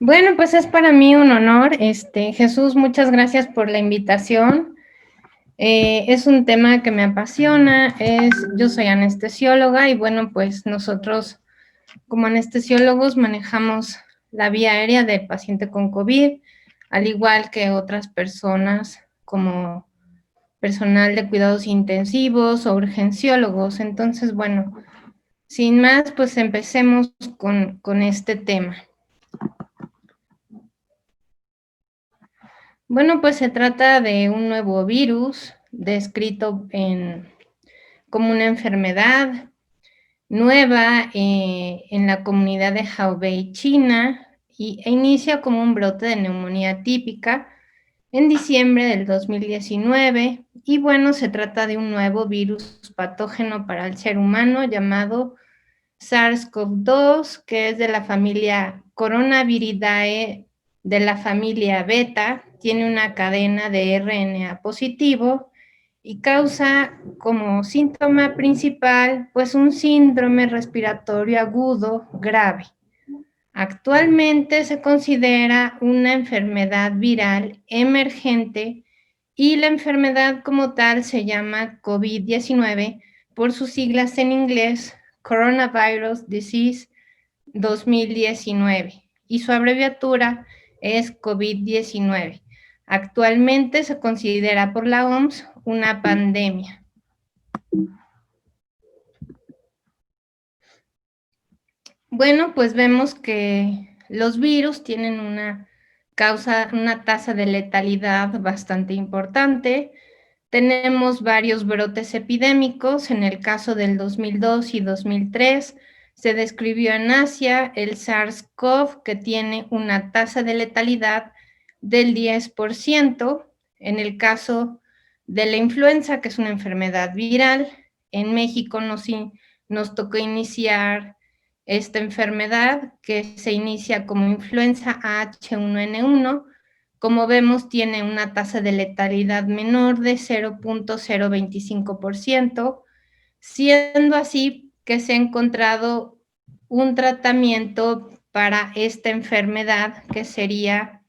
Bueno, pues es para mí un honor. Jesús, muchas gracias por la invitación. Es un tema que me apasiona. Yo soy anestesióloga y bueno, pues nosotros como anestesiólogos manejamos la vía aérea del paciente con COVID, al igual que otras personas como personal de cuidados intensivos o urgenciólogos. Entonces, bueno, sin más, pues empecemos con este tema. Bueno, pues se trata de un nuevo virus descrito como una enfermedad nueva en la comunidad de Hubei, China, e inicia como un brote de neumonía típica en diciembre del 2019. Y bueno, se trata de un nuevo virus patógeno para el ser humano llamado SARS-CoV-2, que es de la familia Coronaviridae, de la familia beta, tiene una cadena de RNA positivo y causa como síntoma principal pues un síndrome respiratorio agudo grave. Actualmente se considera una enfermedad viral emergente y la enfermedad como tal se llama COVID-19 por sus siglas en inglés, Coronavirus Disease 2019, y su abreviatura es COVID-19. Actualmente se considera por la OMS una pandemia. Bueno, pues vemos que los virus tienen una tasa de letalidad bastante importante. Tenemos varios brotes epidémicos. En el caso del 2002 y 2003 se describió en Asia el SARS-CoV, que tiene una tasa de letalidad del 10%. En el caso de la influenza, que es una enfermedad viral, en México nos tocó iniciar esta enfermedad, que se inicia como influenza H1N1. Como vemos, tiene una tasa de letalidad menor de 0.025%, siendo así que se ha encontrado un tratamiento para esta enfermedad, que sería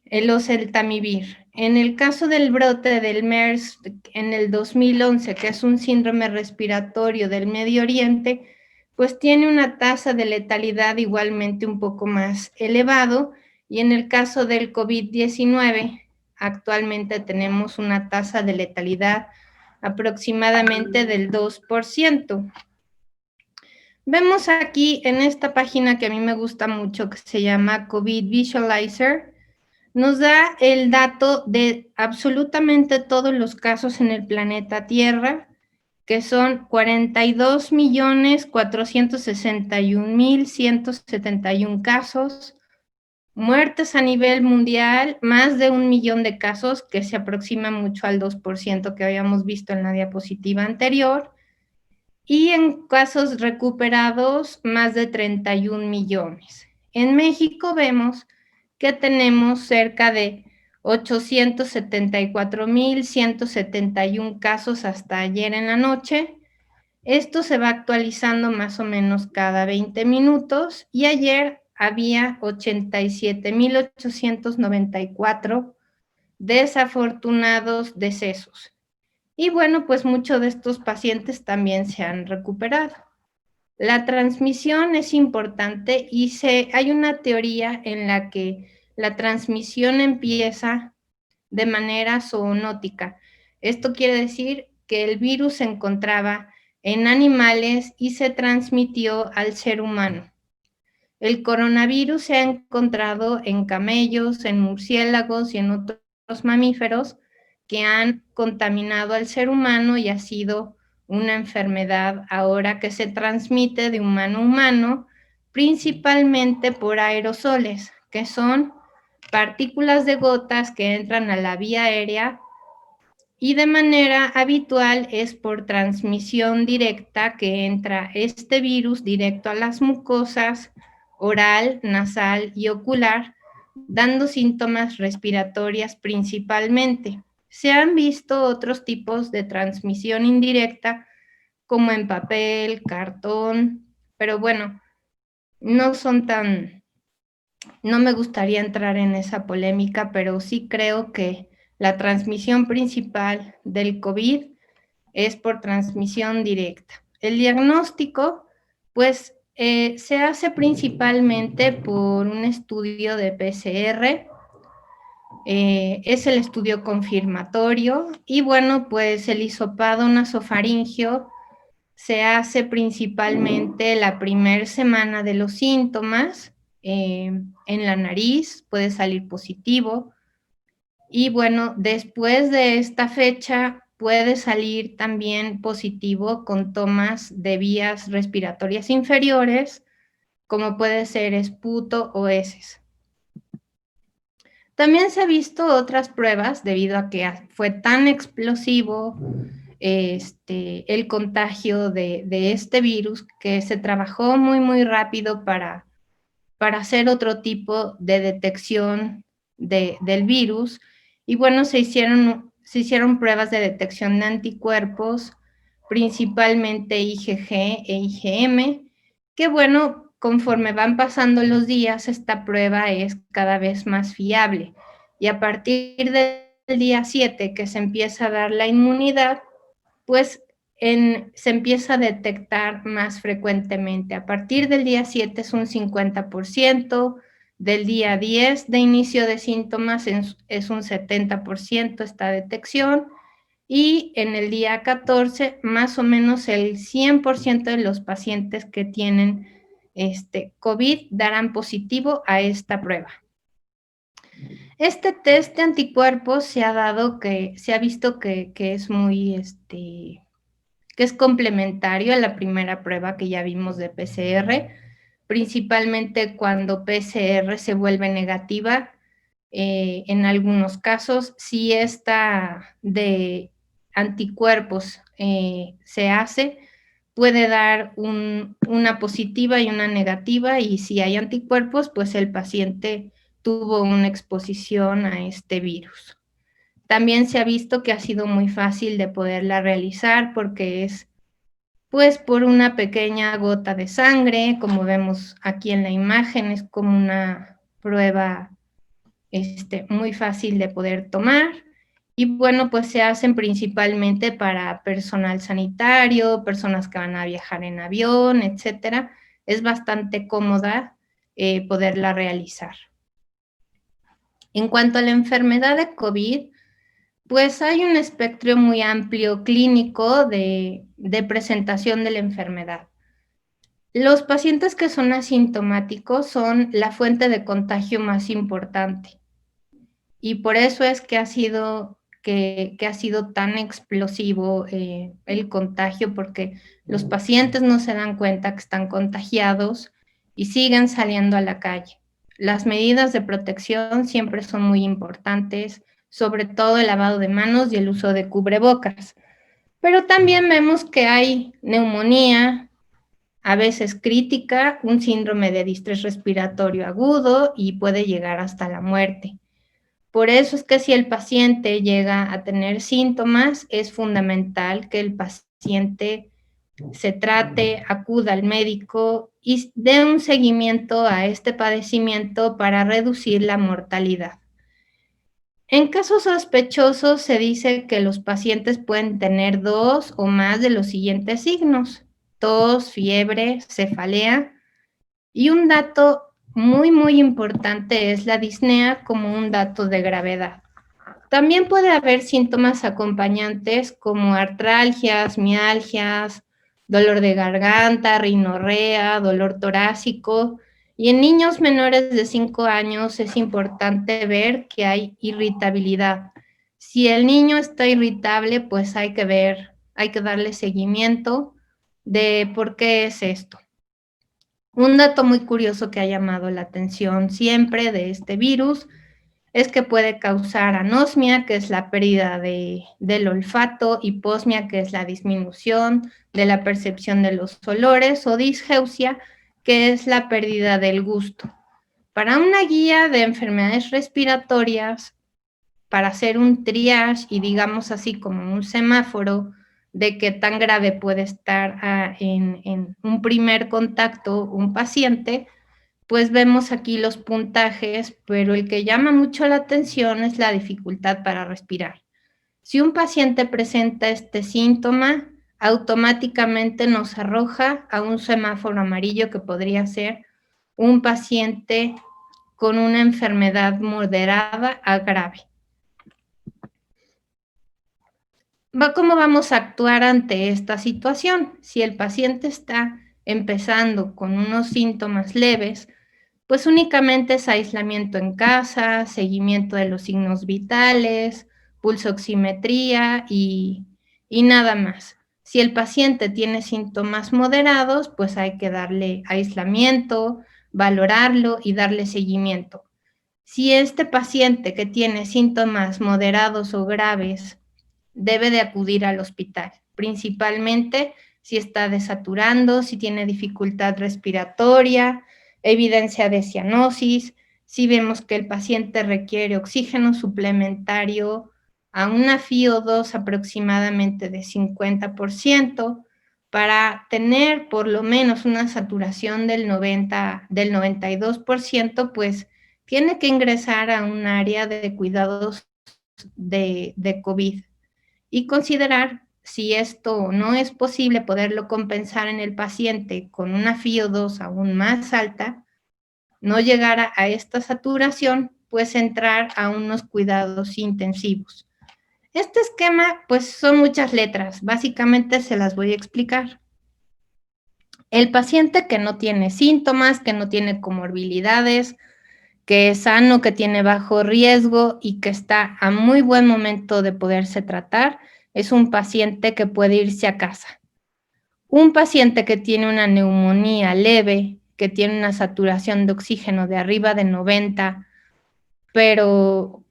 el oseltamivir. En el caso del brote del MERS en el 2011, que es un síndrome respiratorio del Medio Oriente, pues tiene una tasa de letalidad igualmente un poco más elevado, y en el caso del COVID-19, actualmente tenemos una tasa de letalidad aproximadamente del 2%. Vemos aquí en esta página que a mí me gusta mucho, que se llama COVID Visualizer, nos da el dato de absolutamente todos los casos en el planeta Tierra, que son 42.461.171 casos, muertes a nivel mundial, más de 1 millón de casos, que se aproxima mucho al 2% que habíamos visto en la diapositiva anterior, y en casos recuperados, más de 31 millones. En México vemos que tenemos cerca de 874.171 casos hasta ayer en la noche. Esto se va actualizando más o menos cada 20 minutos, y ayer había 87.894 desafortunados decesos. Y bueno, pues muchos de estos pacientes también se han recuperado. La transmisión es importante y hay una teoría en la que la transmisión empieza de manera zoonótica. Esto quiere decir que el virus se encontraba en animales y se transmitió al ser humano. El coronavirus se ha encontrado en camellos, en murciélagos y en otros mamíferos que han contaminado al ser humano, y ha sido una enfermedad ahora que se transmite de humano a humano, principalmente por aerosoles, que son partículas de gotas que entran a la vía aérea, y de manera habitual es por transmisión directa que entra este virus directo a las mucosas oral, nasal y ocular, dando síntomas respiratorias principalmente. Se han visto otros tipos de transmisión indirecta, como en papel, cartón, pero bueno, no son tan No me gustaría entrar en esa polémica, pero sí creo que la transmisión principal del COVID es por transmisión directa. El diagnóstico, pues, se hace principalmente por un estudio de PCR, es el estudio confirmatorio y bueno, pues el hisopado nasofaringio se hace principalmente la primera semana de los síntomas, en la nariz puede salir positivo y bueno, después de esta fecha puede salir también positivo con tomas de vías respiratorias inferiores, como puede ser esputo o heces. También se ha visto otras pruebas debido a que fue tan explosivo el contagio de este virus que se trabajó muy rápido para hacer otro tipo de detección del virus. Y bueno, se hicieron pruebas de detección de anticuerpos, principalmente IgG e IgM, que bueno, conforme van pasando los días, esta prueba es cada vez más fiable. Y a partir del día 7 que se empieza a dar la inmunidad, pues se empieza a detectar más frecuentemente. A partir del día 7 es un 50%, del día 10 de inicio de síntomas es un 70% esta detección y en el día 14 más o menos el 100% de los pacientes que tienen COVID darán positivo a esta prueba. Este test de anticuerpos se ha visto que es muy, que es complementario a la primera prueba que ya vimos de PCR, principalmente cuando PCR se vuelve negativa. En algunos casos, si esta de anticuerpos se hace, puede dar una positiva y una negativa, y si hay anticuerpos, pues el paciente tuvo una exposición a este virus. También se ha visto que ha sido muy fácil de poderla realizar porque es pues por una pequeña gota de sangre, como vemos aquí en la imagen, es como una prueba muy fácil de poder tomar. Y bueno, pues se hacen principalmente para personal sanitario, personas que van a viajar en avión, etcétera. Es bastante cómoda poderla realizar. En cuanto a la enfermedad de COVID, pues hay un espectro muy amplio clínico de presentación de la enfermedad. Los pacientes que son asintomáticos son la fuente de contagio más importante y por eso es que ha sido tan explosivo el contagio, porque los pacientes no se dan cuenta que están contagiados y siguen saliendo a la calle. Las medidas de protección siempre son muy importantes, sobre todo el lavado de manos y el uso de cubrebocas. Pero también vemos que hay neumonía, a veces crítica, un síndrome de distrés respiratorio agudo y puede llegar hasta la muerte. Por eso es que si el paciente llega a tener síntomas, es fundamental que el paciente se trate, acuda al médico y dé un seguimiento a este padecimiento para reducir la mortalidad. En casos sospechosos se dice que los pacientes pueden tener 2 o más de los siguientes signos: tos, fiebre, cefalea, y un dato muy importante es la disnea como un dato de gravedad. También puede haber síntomas acompañantes como artralgias, mialgias, dolor de garganta, rinorrea, dolor torácico. Y en niños menores de 5 años es importante ver que hay irritabilidad. Si el niño está irritable, pues hay que darle seguimiento de por qué es esto. Un dato muy curioso que ha llamado la atención siempre de este virus es que puede causar anosmia, que es la pérdida del olfato, hiposmia, que es la disminución de la percepción de los olores, o disgeusia, que es la pérdida del gusto. Para una guía de enfermedades respiratorias, para hacer un triage y digamos así como un semáforo de qué tan grave puede estar en un primer contacto un paciente, pues vemos aquí los puntajes, pero el que llama mucho la atención es la dificultad para respirar. Si un paciente presenta este síntoma, automáticamente nos arroja a un semáforo amarillo que podría ser un paciente con una enfermedad moderada a grave. ¿Cómo vamos a actuar ante esta situación? Si el paciente está empezando con unos síntomas leves, pues únicamente es aislamiento en casa, seguimiento de los signos vitales, pulsoximetría y nada más. Si el paciente tiene síntomas moderados, pues hay que darle aislamiento, valorarlo y darle seguimiento. Si este paciente que tiene síntomas moderados o graves debe de acudir al hospital, principalmente si está desaturando, si tiene dificultad respiratoria, evidencia de cianosis, si vemos que el paciente requiere oxígeno suplementario a una FiO2 aproximadamente de 50%, para tener por lo menos una saturación del 92%, pues tiene que ingresar a un área de cuidados de COVID y considerar si esto no es posible poderlo compensar en el paciente con una FiO2 aún más alta, no llegar a esta saturación, pues entrar a unos cuidados intensivos. Este esquema, pues son muchas letras, básicamente se las voy a explicar. El paciente que no tiene síntomas, que no tiene comorbilidades, que es sano, que tiene bajo riesgo y que está a muy buen momento de poderse tratar, es un paciente que puede irse a casa. Un paciente que tiene una neumonía leve, que tiene una saturación de oxígeno de arriba de 90, pero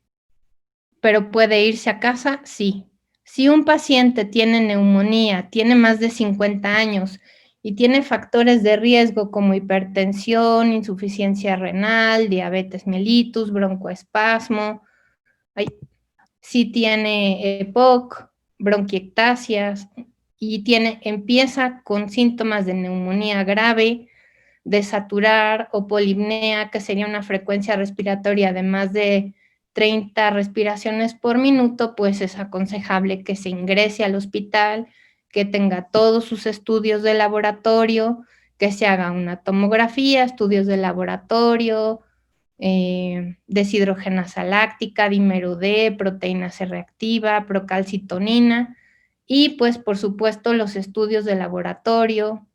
puede irse a casa, sí. Si un paciente tiene neumonía, tiene más de 50 años y tiene factores de riesgo como hipertensión, insuficiencia renal, diabetes mellitus, broncoespasmo, si tiene EPOC, bronquiectasias y empieza con síntomas de neumonía grave, de saturar o polipnea, que sería una frecuencia respiratoria de más de 30 respiraciones por minuto, pues es aconsejable que se ingrese al hospital, que tenga todos sus estudios de laboratorio, que se haga una tomografía, estudios de laboratorio, deshidrogenasa láctica, dímero D, proteína C reactiva, procalcitonina y pues por supuesto los estudios de laboratorio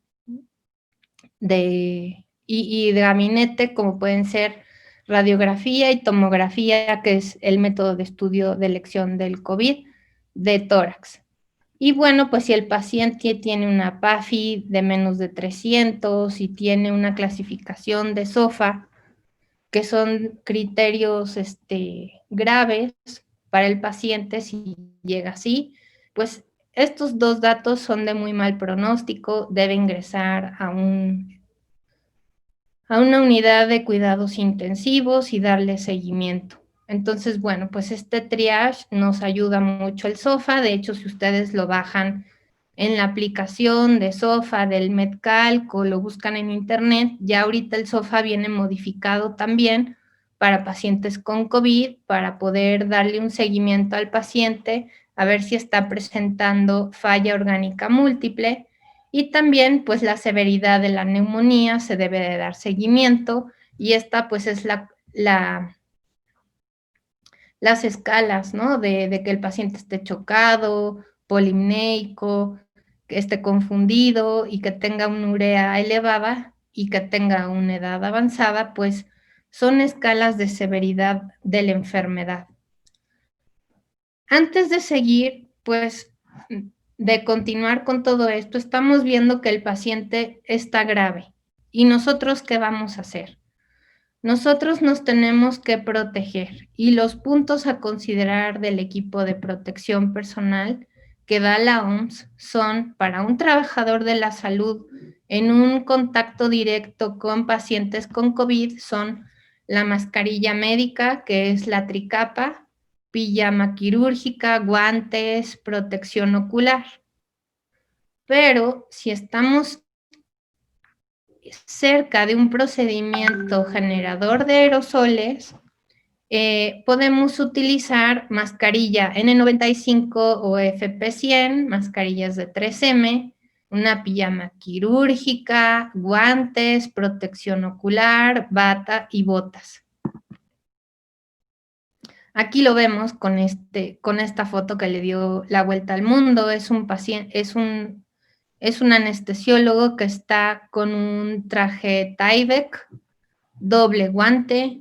y de gabinete como pueden ser radiografía y tomografía, que es el método de estudio de elección del COVID, de tórax. Y bueno, pues si el paciente tiene una PAFI de menos de 300 y tiene una clasificación de SOFA, que son criterios graves para el paciente si llega así, pues estos dos datos son de muy mal pronóstico, debe ingresar a una unidad de cuidados intensivos y darle seguimiento. Entonces, bueno, pues este triage nos ayuda mucho el SOFA. De hecho, si ustedes lo bajan en la aplicación de SOFA del MedCalc o lo buscan en internet, ya ahorita el SOFA viene modificado también para pacientes con COVID, para poder darle un seguimiento al paciente, a ver si está presentando falla orgánica múltiple y también pues la severidad de la neumonía se debe de dar seguimiento y esta pues es las escalas, ¿no? De que el paciente esté chocado, polimneico, que esté confundido y que tenga una urea elevada y que tenga una edad avanzada, pues son escalas de severidad de la enfermedad. Antes de seguir, pues de continuar con todo esto, estamos viendo que el paciente está grave. ¿Y nosotros qué vamos a hacer? Nosotros nos tenemos que proteger y los puntos a considerar del equipo de protección personal que da la OMS son para un trabajador de la salud en un contacto directo con pacientes con COVID son la mascarilla médica, que es la tricapa, pijama quirúrgica, guantes, protección ocular. Pero si estamos cerca de un procedimiento generador de aerosoles, podemos utilizar mascarilla N95 o FP100, mascarillas de 3M, una pijama quirúrgica, guantes, protección ocular, bata y botas. Aquí lo vemos con esta foto que le dio la vuelta al mundo. Es un paciente, es un anestesiólogo que está con un traje Tyvek, doble guante,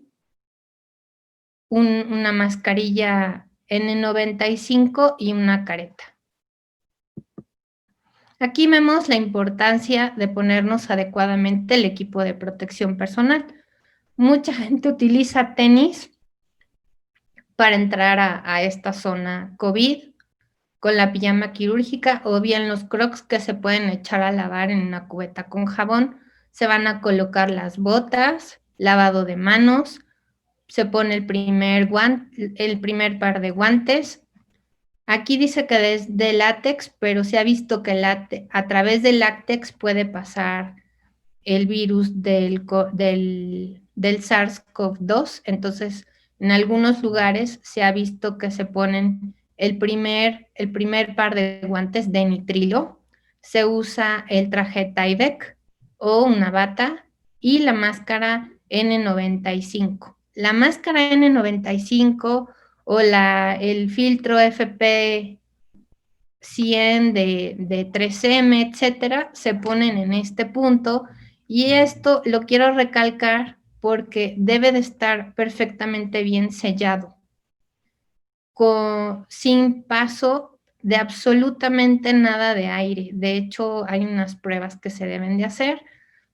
una mascarilla N95 y una careta. Aquí vemos la importancia de ponernos adecuadamente el equipo de protección personal. Mucha gente utiliza tenis para entrar a esta zona COVID con la pijama quirúrgica o bien los crocs que se pueden echar a lavar en una cubeta con jabón. Se van a colocar las botas, lavado de manos, se pone el primer par de guantes. Aquí dice que es de látex, pero se ha visto que a través del látex puede pasar el virus del SARS-CoV-2. Entonces, en algunos lugares se ha visto que se ponen el primer par de guantes de nitrilo, se usa el traje Tyvek o una bata y la máscara N95. La máscara N95 o el filtro FP100 de 3M, etcétera, se ponen en este punto y esto lo quiero recalcar porque debe de estar perfectamente bien sellado, sin paso de absolutamente nada de aire. De hecho, hay unas pruebas que se deben de hacer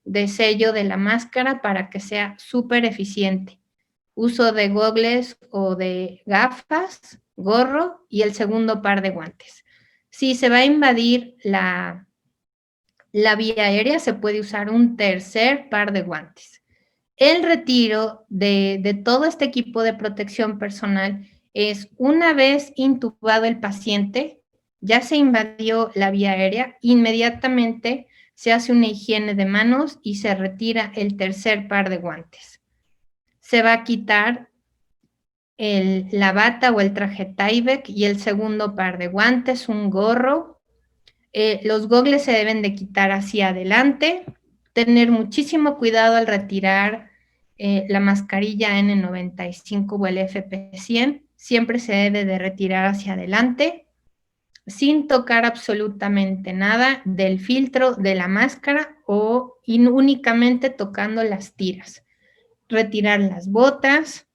de sello de la máscara para que sea súper eficiente. Uso de gogles o de gafas, gorro y el segundo par de guantes. Si se va a invadir la vía aérea, se puede usar un tercer par de guantes. El retiro de todo este equipo de protección personal es una vez intubado el paciente, ya se invadió la vía aérea, inmediatamente se hace una higiene de manos y se retira el tercer par de guantes. Se va a quitar la bata o el traje Tyvek y el segundo par de guantes, un gorro. Los gogles se deben de quitar hacia adelante, tener muchísimo cuidado al retirar la mascarilla N95 o el FP100, siempre se debe de retirar hacia adelante, sin tocar absolutamente nada del filtro de la máscara o únicamente tocando las tiras. Retirar las botas,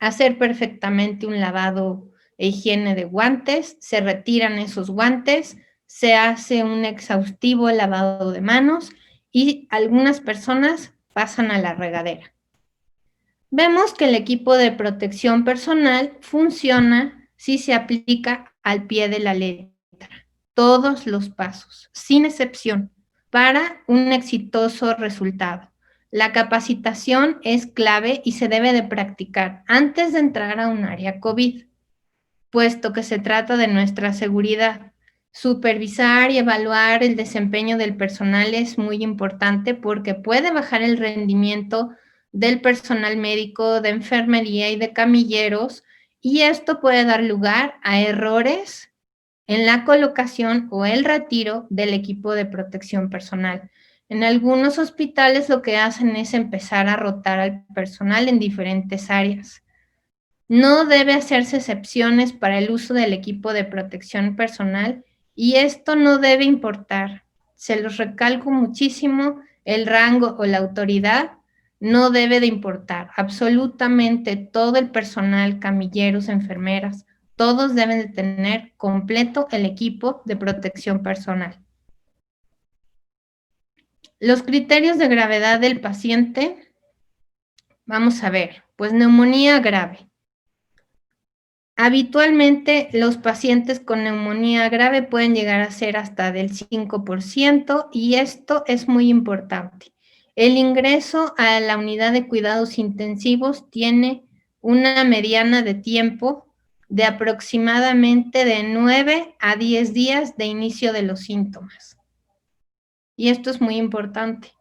hacer perfectamente un lavado e higiene de guantes, se retiran esos guantes, se hace un exhaustivo lavado de manos y algunas personas pasan a la regadera. Vemos que el equipo de protección personal funciona si se aplica al pie de la letra, todos los pasos, sin excepción, para un exitoso resultado. La capacitación es clave y se debe de practicar antes de entrar a un área COVID, puesto que se trata de nuestra seguridad. Supervisar y evaluar el desempeño del personal es muy importante porque puede bajar el rendimiento del personal médico, de enfermería y de camilleros, y esto puede dar lugar a errores en la colocación o el retiro del equipo de protección personal. En algunos hospitales lo que hacen es empezar a rotar al personal en diferentes áreas. No debe hacerse excepciones para el uso del equipo de protección personal y esto no debe importar. Se los recalco muchísimo, el rango o la autoridad no debe de importar. Absolutamente todo el personal, camilleros, enfermeras, todos deben de tener completo el equipo de protección personal. Los criterios de gravedad del paciente, vamos a ver, pues neumonía grave. Habitualmente los pacientes con neumonía grave pueden llegar a ser hasta del 5% y esto es muy importante. El ingreso a la unidad de cuidados intensivos tiene una mediana de tiempo de aproximadamente de 9 a 10 días de inicio de los síntomas. Y esto es muy importante.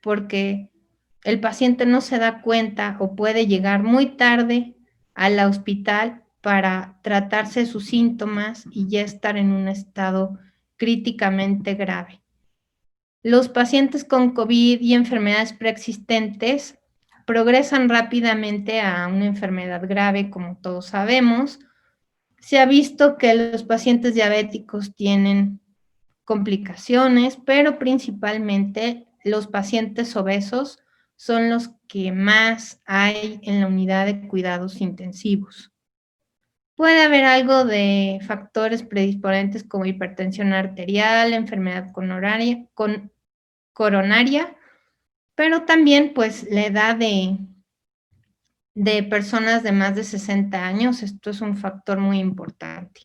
porque el paciente no se da cuenta o puede llegar muy tarde al hospital para tratarse sus síntomas y ya estar en un estado críticamente grave. Los pacientes con COVID y enfermedades preexistentes progresan rápidamente a una enfermedad grave, como todos sabemos. Se ha visto que los pacientes diabéticos tienen complicaciones, pero principalmente los pacientes obesos son los que más hay en la unidad de cuidados intensivos. Puede haber algo de factores predisponentes como hipertensión arterial, enfermedad coronaria, pero también pues la edad de personas de más de 60 años, esto es un factor muy importante.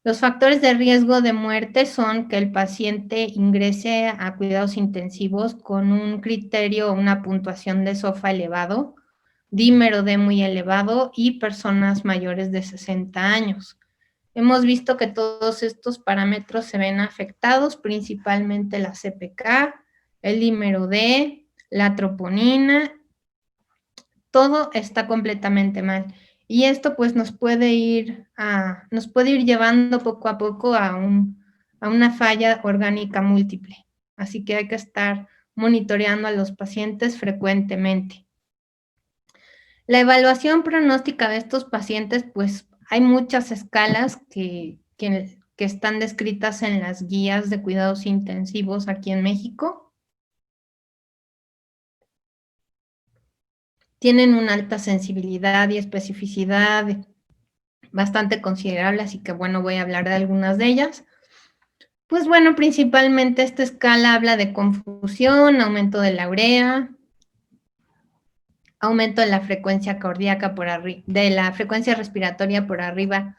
Los factores de riesgo de muerte son que el paciente ingrese a cuidados intensivos con un criterio o una puntuación de SOFA elevado, dímero D muy elevado y personas mayores de 60 años. Hemos visto que todos estos parámetros se ven afectados, principalmente la CPK, el dímero D, la troponina, todo está completamente mal. Y esto pues nos puede ir llevando poco a poco a una falla orgánica múltiple. Así que hay que estar monitoreando a los pacientes frecuentemente. La evaluación pronóstica de estos pacientes, pues hay muchas escalas que están descritas en las guías de cuidados intensivos aquí en México. Tienen una alta sensibilidad y especificidad bastante considerable, así que bueno, voy a hablar de algunas de ellas. Pues bueno, principalmente esta escala habla de confusión, aumento de la urea, aumento de la frecuencia cardíaca de la frecuencia respiratoria por arriba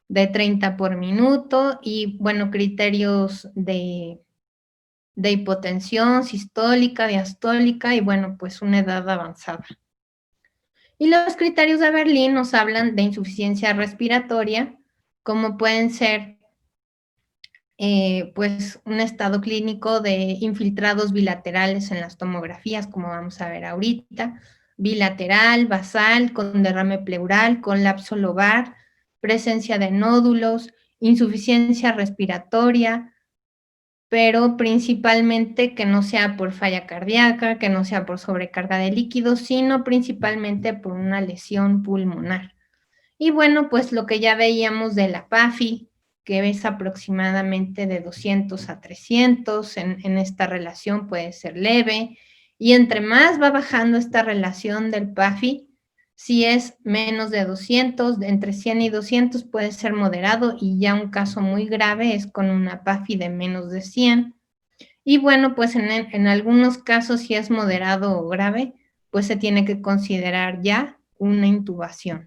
de 30 por minuto y bueno, criterios de hipotensión sistólica, diastólica y bueno, pues una edad avanzada. Y los criterios de Berlín nos hablan de insuficiencia respiratoria, como pueden ser pues un estado clínico de infiltrados bilaterales en las tomografías, como vamos a ver ahorita, bilateral, basal, con derrame pleural, colapso lobar, presencia de nódulos, insuficiencia respiratoria, pero principalmente que no sea por falla cardíaca, que no sea por sobrecarga de líquidos, sino principalmente por una lesión pulmonar. Y bueno, pues lo que ya veíamos de la PAFI, que es aproximadamente de 200 a 300, en esta relación puede ser leve, y entre más va bajando esta relación del PAFI, si es menos de 200, entre 100 y 200 puede ser moderado, y ya un caso muy grave es con una PAFI de menos de 100. Y bueno, pues en algunos casos, si es moderado o grave, pues se tiene que considerar ya una intubación.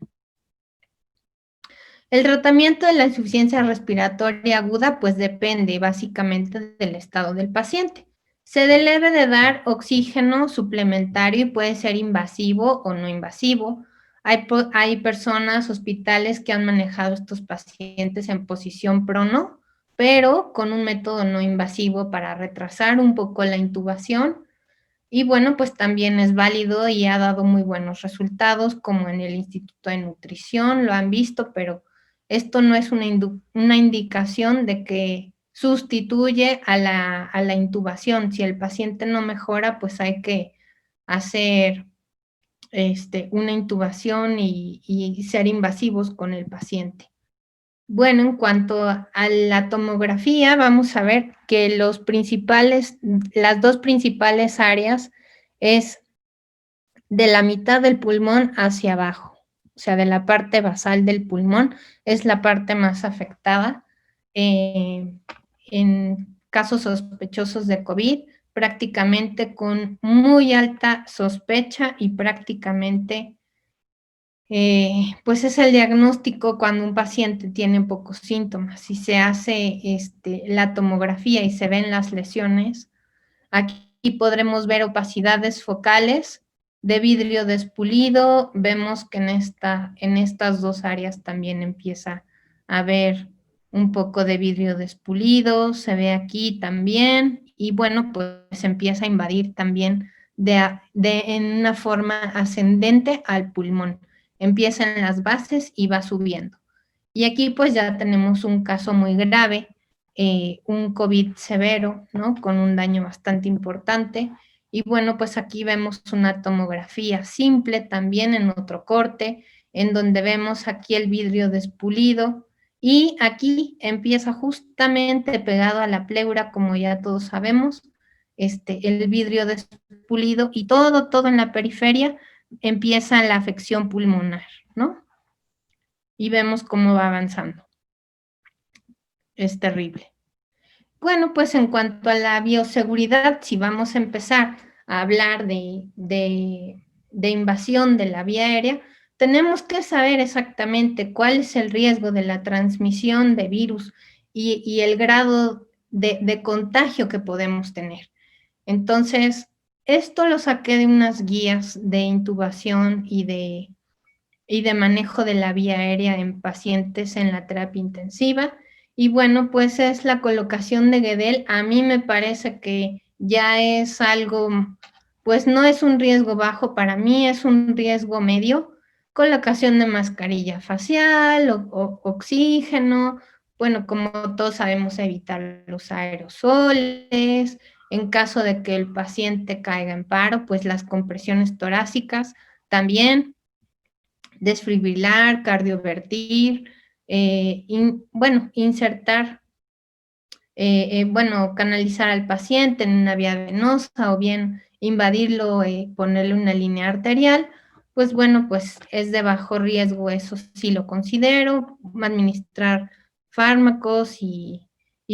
El tratamiento de la insuficiencia respiratoria aguda pues depende básicamente del estado del paciente. Se debe de dar oxígeno suplementario y puede ser invasivo o no invasivo. Hay personas, hospitales que han manejado estos pacientes en posición prono, pero con un método no invasivo para retrasar un poco la intubación. Y bueno, pues también es válido y ha dado muy buenos resultados, como en el Instituto de Nutrición, lo han visto, pero esto no es una indicación de que sustituye a la intubación. Si el paciente no mejora, pues hay que hacer una intubación y ser invasivos con el paciente. Bueno, en cuanto a la tomografía, vamos a ver que las dos principales áreas es de la mitad del pulmón hacia abajo, o sea, de la parte basal del pulmón es la parte más afectada. En casos sospechosos de COVID, prácticamente con muy alta sospecha y prácticamente pues es el diagnóstico cuando un paciente tiene pocos síntomas. Si se hace la tomografía y se ven las lesiones, aquí podremos ver opacidades focales de vidrio despulido. Vemos que en estas dos áreas también empieza a haber un poco de vidrio despulido. Se ve aquí también y bueno, pues empieza a invadir también en una forma ascendente al pulmón. Empieza en las bases y va subiendo. Y aquí pues ya tenemos un caso muy grave, un COVID severo, ¿no? Con un daño bastante importante. Y bueno, pues aquí vemos una tomografía simple también en otro corte, en donde vemos aquí el vidrio despulido y aquí empieza justamente pegado a la pleura, como ya todos sabemos, el vidrio despulido y todo en la periferia empieza la afección pulmonar, ¿no? Y vemos cómo va avanzando. Es terrible. Bueno, pues en cuanto a la bioseguridad, si vamos a empezar a hablar de invasión de la vía aérea, tenemos que saber exactamente cuál es el riesgo de la transmisión de virus y el grado de contagio que podemos tener. Entonces, esto lo saqué de unas guías de intubación y de manejo de la vía aérea en pacientes en la terapia intensiva. Y bueno, pues es la colocación de Guedel. A mí me parece que ya es algo, pues no es un riesgo bajo, para mí es un riesgo medio. Colocación de mascarilla facial, oxígeno, bueno, como todos sabemos, evitar los aerosoles. En caso de que el paciente caiga en paro, pues las compresiones torácicas también, desfibrilar, cardiovertir, bueno, insertar, bueno, canalizar al paciente en una vía venosa o bien invadirlo, ponerle una línea arterial, pues bueno, pues es de bajo riesgo, eso sí lo considero. Administrar fármacos y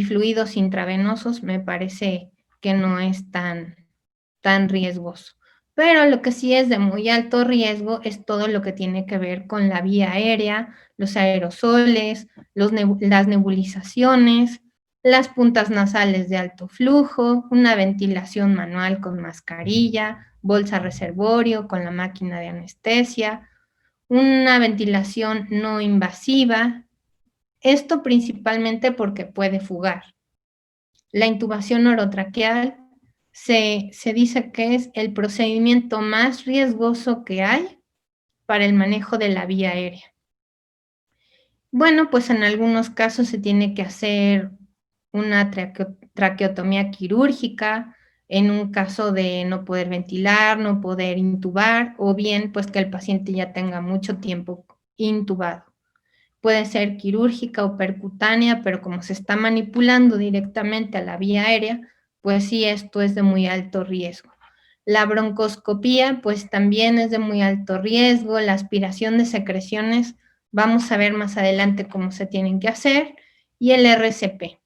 fluidos intravenosos me parece que no es tan riesgoso. Pero lo que sí es de muy alto riesgo es todo lo que tiene que ver con la vía aérea, los aerosoles, las nebulizaciones, las puntas nasales de alto flujo, una ventilación manual con mascarilla, bolsa reservorio con la máquina de anestesia, una ventilación no invasiva, esto principalmente porque puede fugar. La intubación orotraqueal se dice que es el procedimiento más riesgoso que hay para el manejo de la vía aérea. Bueno, pues en algunos casos se tiene que hacer una traqueotomía quirúrgica, en un caso de no poder ventilar, no poder intubar, o bien pues que el paciente ya tenga mucho tiempo intubado. Puede ser quirúrgica o percutánea, pero como se está manipulando directamente a la vía aérea, pues sí, esto es de muy alto riesgo. La broncoscopía, pues también es de muy alto riesgo. La aspiración de secreciones, vamos a ver más adelante cómo se tienen que hacer. Y el RCP.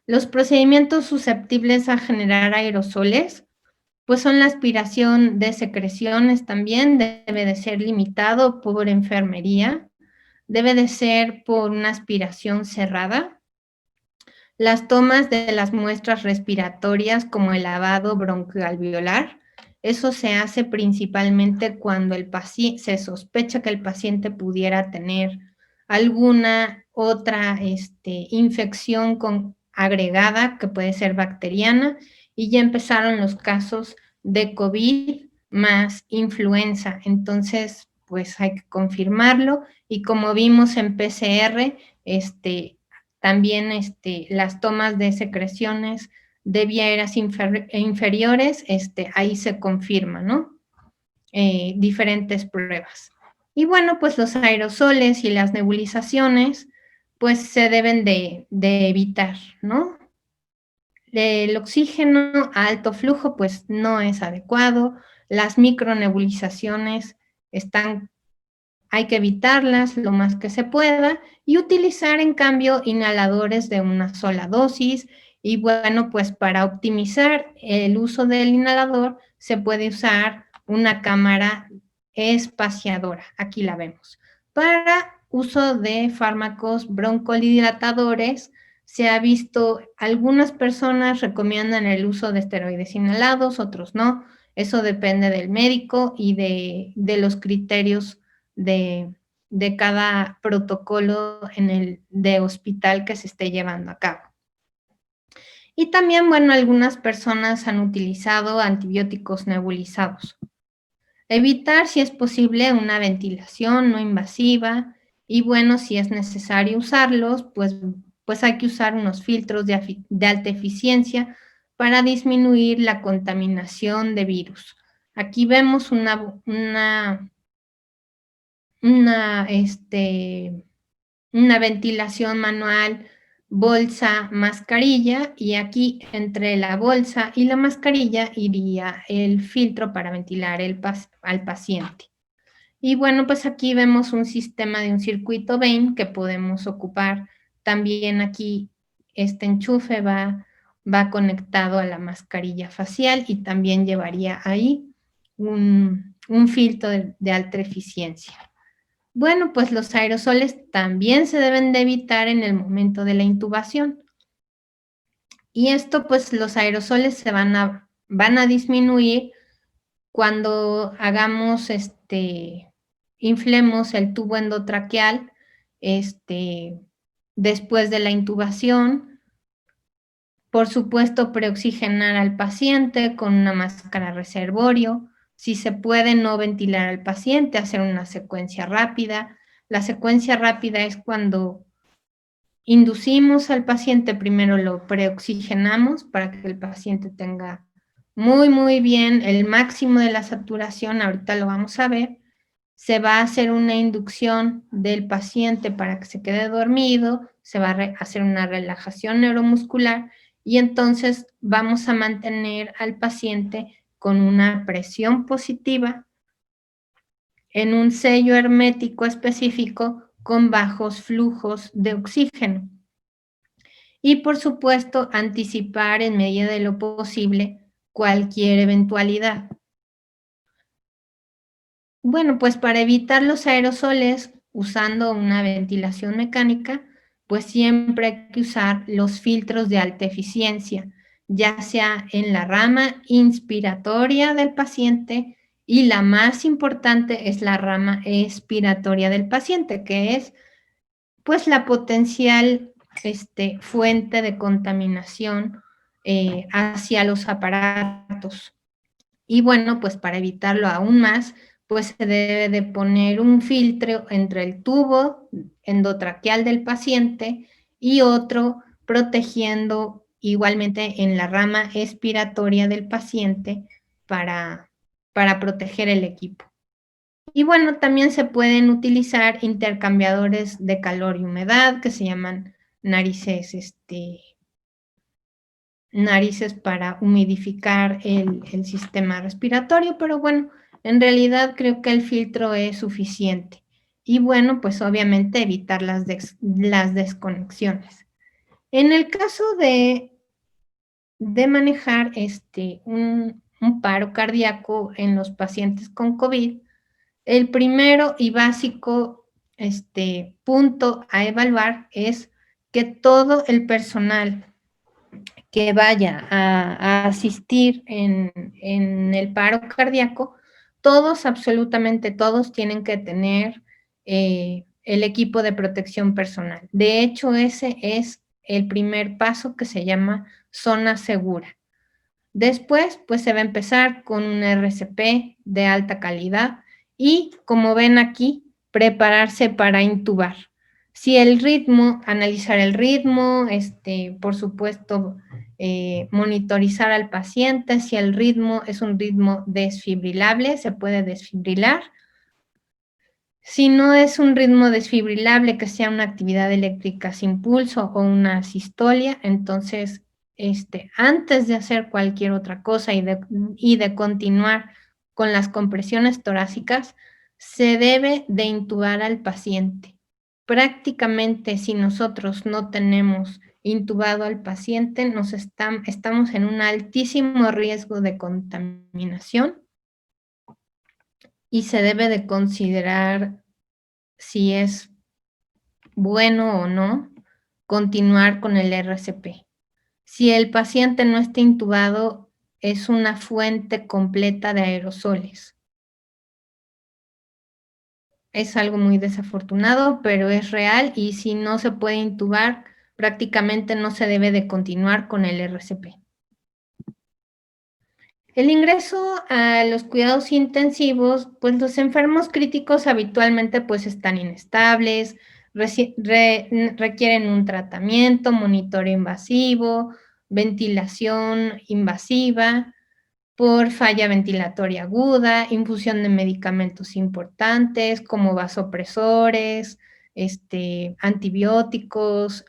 Los procedimientos susceptibles a generar aerosoles, pues son la aspiración de secreciones también, debe de ser limitado por enfermería, debe de ser por una aspiración cerrada. Las tomas de las muestras respiratorias, como el lavado broncoalveolar, eso se hace principalmente cuando se sospecha que el paciente pudiera tener alguna otra infección agregada, que puede ser bacteriana, y ya empezaron los casos de COVID más influenza. Entonces, pues hay que confirmarlo, y como vimos en PCR, también las tomas de secreciones de vías inferiores, ahí se confirma, ¿no? Diferentes pruebas. Y bueno, pues los aerosoles y las nebulizaciones, pues se deben de evitar, ¿no? El oxígeno a alto flujo, pues no es adecuado. Las micronebulizaciones hay que evitarlas lo más que se pueda y utilizar, en cambio, inhaladores de una sola dosis. Y bueno, pues para optimizar el uso del inhalador se puede usar una cámara espaciadora. Aquí la vemos. Para uso de fármacos broncodilatadores, se ha visto, algunas personas recomiendan el uso de esteroides inhalados, otros no. Eso depende del médico y de los criterios de cada protocolo de hospital que se esté llevando a cabo. Y también, bueno, algunas personas han utilizado antibióticos nebulizados. Evitar, si es posible, una ventilación no invasiva y, bueno, si es necesario usarlos, pues hay que usar unos filtros de alta eficiencia para disminuir la contaminación de virus. Aquí vemos una, una ventilación manual, bolsa, mascarilla, y aquí entre la bolsa y la mascarilla iría el filtro para ventilar al paciente. Y bueno, pues aquí vemos un sistema de un circuito Vein que podemos ocupar. También aquí este enchufe va conectado a la mascarilla facial y también llevaría ahí un filtro de alta eficiencia. Bueno, pues los aerosoles también se deben de evitar en el momento de la intubación. Y esto, pues los aerosoles van a disminuir cuando hagamos, inflemos el tubo endotraqueal, después de la intubación. Por supuesto, preoxigenar al paciente con una máscara reservorio. Si se puede no ventilar al paciente, hacer una secuencia rápida. La secuencia rápida es cuando inducimos al paciente, primero lo preoxigenamos para que el paciente tenga muy bien el máximo de la saturación, ahorita lo vamos a ver. Se va a hacer una inducción del paciente para que se quede dormido, se va a hacer una relajación neuromuscular y entonces vamos a mantener al paciente con una presión positiva en un sello hermético específico con bajos flujos de oxígeno. Y por supuesto, anticipar en medida de lo posible cualquier eventualidad. Bueno, pues para evitar los aerosoles usando una ventilación mecánica, pues siempre hay que usar los filtros de alta eficiencia, ya sea en la rama inspiratoria del paciente y la más importante es la rama expiratoria del paciente, que es pues la potencial fuente de contaminación hacia los aparatos. Y bueno, pues para evitarlo aún más, pues se debe de poner un filtro entre el tubo endotraqueal del paciente y otro protegiendo igualmente en la rama expiratoria del paciente para, para proteger el equipo. Y bueno, también se pueden utilizar intercambiadores de calor y humedad que se llaman narices, narices para humidificar el sistema respiratorio, pero bueno, en realidad creo que el filtro es suficiente. Y bueno, pues obviamente evitar las desconexiones. En el caso de manejar un paro cardíaco en los pacientes con COVID, el primero y básico punto a evaluar es que todo el personal que vaya a asistir en el paro cardíaco, todos, absolutamente todos, tienen que tener el equipo de protección personal. De hecho, ese es el primer paso que se llama zona segura. Después, pues se va a empezar con un RCP de alta calidad y, como ven aquí, prepararse para intubar. Si el ritmo, analizar el ritmo, por supuesto, monitorizar al paciente. Si el ritmo es un ritmo desfibrilable, se puede desfibrilar. Si no es un ritmo desfibrilable, que sea una actividad eléctrica sin pulso o una sistolia, entonces antes de hacer cualquier otra cosa y de continuar con las compresiones torácicas, se debe de intubar al paciente. Prácticamente, si nosotros no tenemos intubado al paciente, estamos en un altísimo riesgo de contaminación y se debe de considerar si es bueno o no continuar con el RCP. Si el paciente no está intubado, es una fuente completa de aerosoles. Es algo muy desafortunado, pero es real y si no se puede intubar, prácticamente no se debe de continuar con el RCP. El ingreso a los cuidados intensivos, pues los enfermos críticos habitualmente pues están inestables, requieren un tratamiento, monitoreo invasivo, ventilación invasiva por falla ventilatoria aguda, infusión de medicamentos importantes como vasopresores, antibióticos,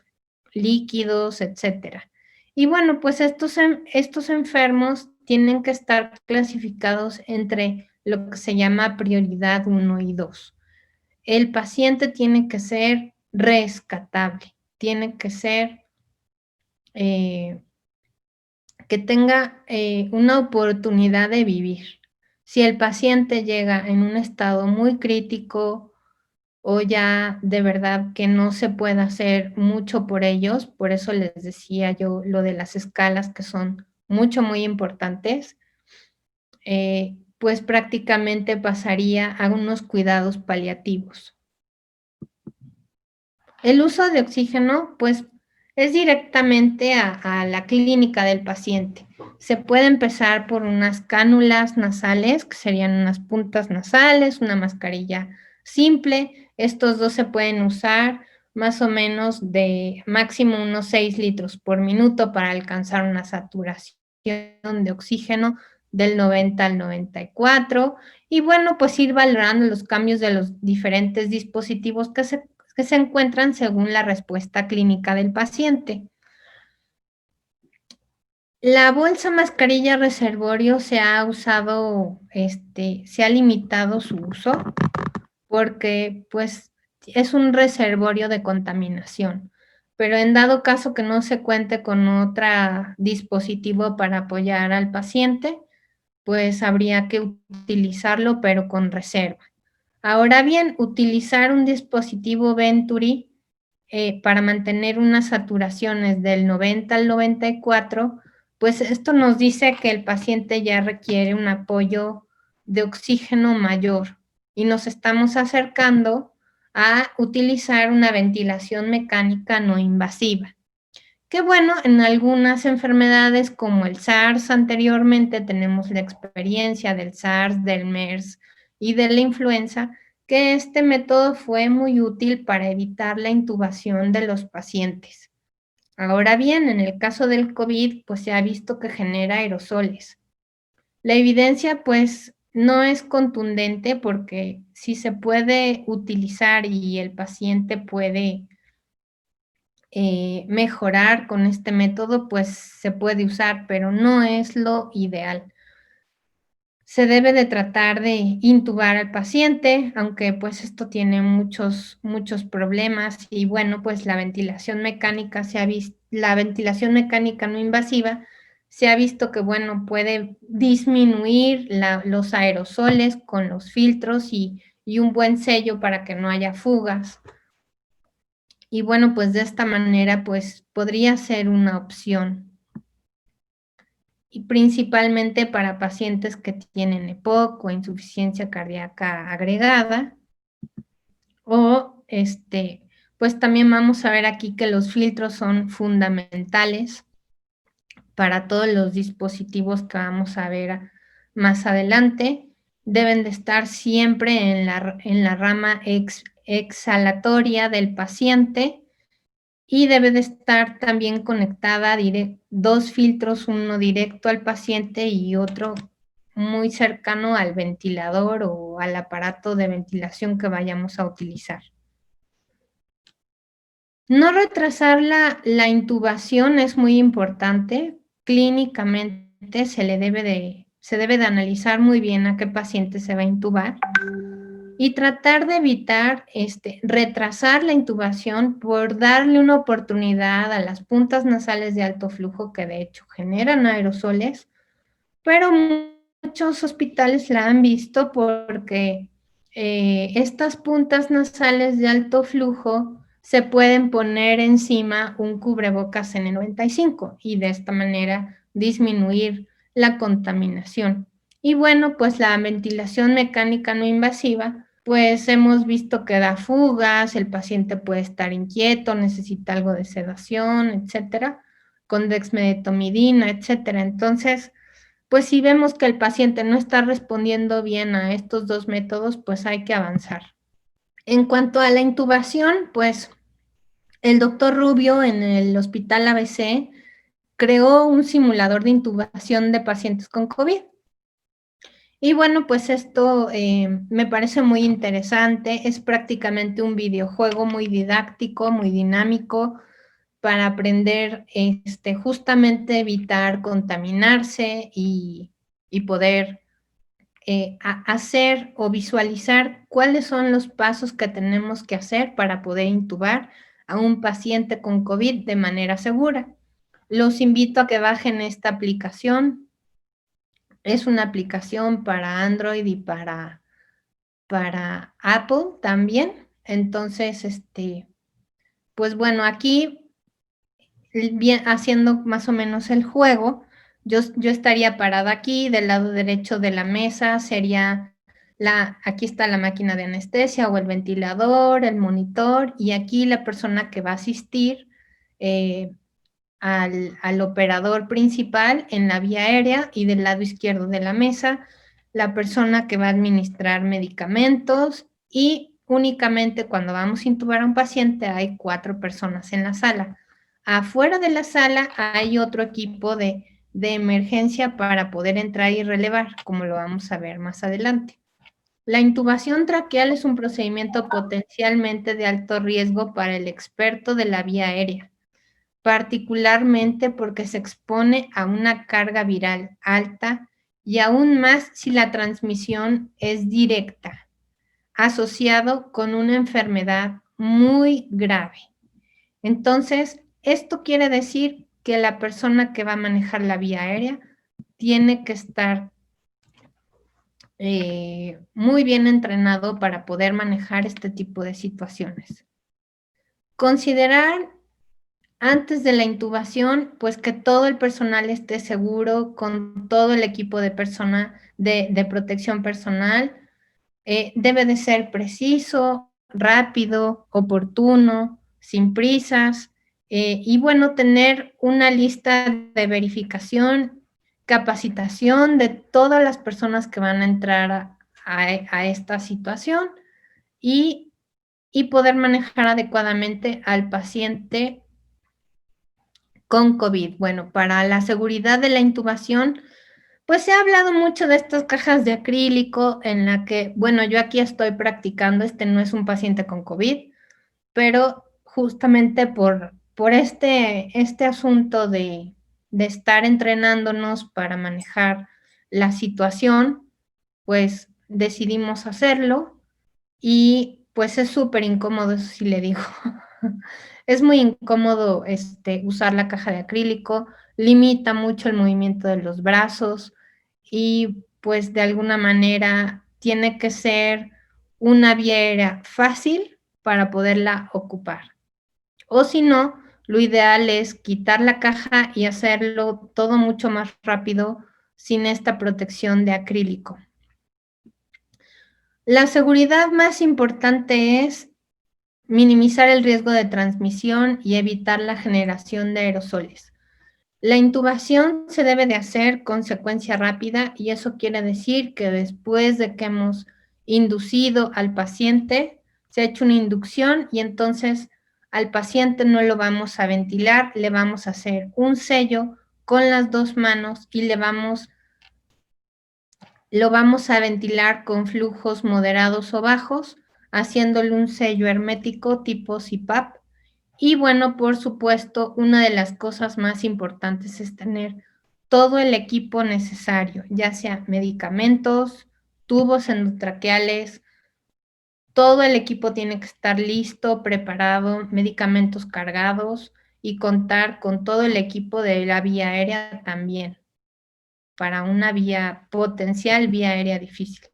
líquidos, etcétera. Y bueno, pues estos enfermos tienen que estar clasificados entre lo que se llama prioridad 1 y 2. El paciente tiene que ser rescatable, tiene que ser que tenga una oportunidad de vivir. Si el paciente llega en un estado muy crítico o ya de verdad que no se puede hacer mucho por ellos, por eso les decía yo lo de las escalas que son muy importantes, pues prácticamente pasaría a unos cuidados paliativos. El uso de oxígeno, pues, es directamente a la clínica del paciente. Se puede empezar por unas cánulas nasales, que serían unas puntas nasales, una mascarilla simple. Estos dos se pueden usar más o menos de máximo unos 6 litros por minuto para alcanzar una saturación de oxígeno del 90 al 94. Y bueno, pues ir valorando los cambios de los diferentes dispositivos que se encuentran según la respuesta clínica del paciente. La bolsa mascarilla reservorio se ha usado, se ha limitado su uso porque pues es un reservorio de contaminación, pero en dado caso que no se cuente con otro dispositivo para apoyar al paciente, pues habría que utilizarlo pero con reserva. Ahora bien, utilizar un dispositivo Venturi para mantener unas saturaciones del 90 al 94, pues esto nos dice que el paciente ya requiere un apoyo de oxígeno mayor y nos estamos acercando a utilizar una ventilación mecánica no invasiva. Que bueno, en algunas enfermedades como el SARS anteriormente tenemos la experiencia del SARS, del MERS y de la influenza, que este método fue muy útil para evitar la intubación de los pacientes. Ahora bien, en el caso del COVID, pues se ha visto que genera aerosoles. La evidencia, pues, no es contundente porque si se puede utilizar y el paciente puede mejorar con este método, pues se puede usar, pero no es lo ideal. Se debe de tratar de intubar al paciente, aunque pues esto tiene muchos problemas y bueno, pues la ventilación mecánica la ventilación mecánica no invasiva se ha visto que bueno, puede disminuir los aerosoles con los filtros y un buen sello para que no haya fugas. Y bueno, pues de esta manera pues podría ser una opción. Y principalmente para pacientes que tienen EPOC o insuficiencia cardíaca agregada. O pues también vamos a ver aquí que los filtros son fundamentales para todos los dispositivos que vamos a ver más adelante. Deben de estar siempre en la rama exhalatoria del paciente y debe de estar también conectada dos filtros, uno directo al paciente y otro muy cercano al ventilador o al aparato de ventilación que vayamos a utilizar. No retrasar la intubación es muy importante. Clínicamente se debe de analizar muy bien a qué paciente se va a intubar y tratar de evitar retrasar la intubación por darle una oportunidad a las puntas nasales de alto flujo que de hecho generan aerosoles, pero muchos hospitales la han visto porque estas puntas nasales de alto flujo se pueden poner encima un cubrebocas N95 y de esta manera disminuir la contaminación. Y bueno, pues la ventilación mecánica no invasiva pues hemos visto que da fugas, el paciente puede estar inquieto, necesita algo de sedación, etcétera, con dexmedetomidina, etcétera. Entonces, pues si vemos que el paciente no está respondiendo bien a estos 2 métodos, pues hay que avanzar. En cuanto a la intubación, pues el doctor Rubio en el Hospital ABC creó un simulador de intubación de pacientes con COVID. Y bueno, pues esto me parece muy interesante, es prácticamente un videojuego muy didáctico, muy dinámico, para aprender justamente evitar contaminarse y poder hacer o visualizar cuáles son los pasos que tenemos que hacer para poder intubar a un paciente con COVID de manera segura. Los invito a que bajen esta aplicación. Es una aplicación para Android y para Apple también. Entonces, pues bueno, aquí bien, haciendo más o menos el juego, yo estaría parada aquí, del lado derecho de la mesa sería aquí está la máquina de anestesia o el ventilador, el monitor, y aquí la persona que va a asistir al operador principal en la vía aérea, y del lado izquierdo de la mesa, la persona que va a administrar medicamentos, y únicamente cuando vamos a intubar a un paciente hay 4 personas en la sala. Afuera de la sala hay otro equipo de emergencia para poder entrar y relevar, como lo vamos a ver más adelante. La intubación traqueal es un procedimiento potencialmente de alto riesgo para el experto de la vía aérea, particularmente porque se expone a una carga viral alta y aún más si la transmisión es directa, asociado con una enfermedad muy grave. Entonces, esto quiere decir que la persona que va a manejar la vía aérea tiene que estar muy bien entrenado para poder manejar este tipo de situaciones. Considerar antes de la intubación, pues que todo el personal esté seguro, con todo el equipo de de protección personal. Debe de ser preciso, rápido, oportuno, sin prisas, y bueno, tener una lista de verificación, capacitación de todas las personas que van a entrar a esta situación, y, y poder manejar adecuadamente al paciente con COVID. Bueno, para la seguridad de la intubación, pues se ha hablado mucho de estas cajas de acrílico en la que, bueno, yo aquí estoy practicando, no es un paciente con COVID, pero justamente por este asunto de estar entrenándonos para manejar la situación, pues decidimos hacerlo, y pues es súper incómodo, eso sí le digo. Es muy incómodo usar la caja de acrílico, limita mucho el movimiento de los brazos, y pues de alguna manera tiene que ser una vía aérea fácil para poderla ocupar. O si no, lo ideal es quitar la caja y hacerlo todo mucho más rápido sin esta protección de acrílico. La seguridad más importante es minimizar el riesgo de transmisión y evitar la generación de aerosoles. La intubación se debe de hacer con secuencia rápida, y eso quiere decir que después de que hemos inducido al paciente, se ha hecho una inducción y entonces al paciente no lo vamos a ventilar, le vamos a hacer un sello con las 2 manos y lo vamos a ventilar con flujos moderados o bajos, haciéndole un sello hermético tipo CPAP. Y bueno, por supuesto, una de las cosas más importantes es tener todo el equipo necesario, ya sea medicamentos, tubos endotraqueales, todo el equipo tiene que estar listo, preparado, medicamentos cargados, y contar con todo el equipo de la vía aérea también, para una potencial vía aérea difícil.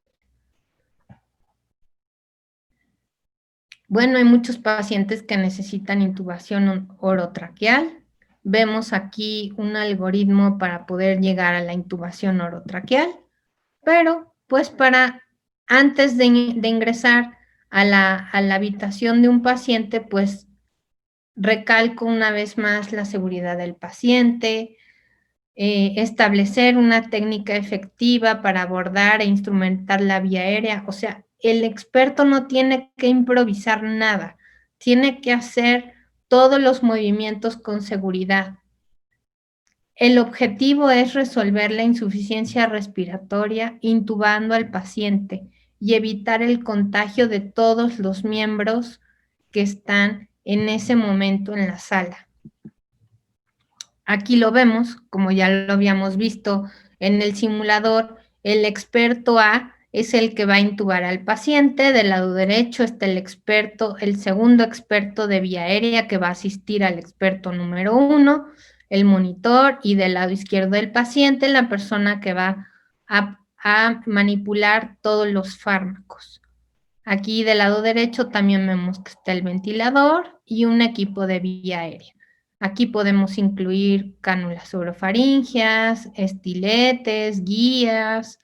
Bueno, hay muchos pacientes que necesitan intubación orotraqueal. Vemos aquí un algoritmo para poder llegar a la intubación orotraqueal, pero pues para Antes de ingresar a la habitación de un paciente, pues recalco una vez más la seguridad del paciente, establecer una técnica efectiva para abordar e instrumentar la vía aérea. O sea, el experto no tiene que improvisar nada, tiene que hacer todos los movimientos con seguridad. El objetivo es resolver la insuficiencia respiratoria intubando al paciente y evitar el contagio de todos los miembros que están en ese momento en la sala. Aquí lo vemos, como ya lo habíamos visto en el simulador, el experto A es el que va a intubar al paciente, del lado derecho está el segundo experto de vía aérea que va a asistir al experto número 1, el monitor, y del lado izquierdo del paciente, la persona que va a manipular todos los fármacos. Aquí del lado derecho también vemos que está el ventilador y un equipo de vía aérea. Aquí podemos incluir cánulas orofaringeas, estiletes, guías,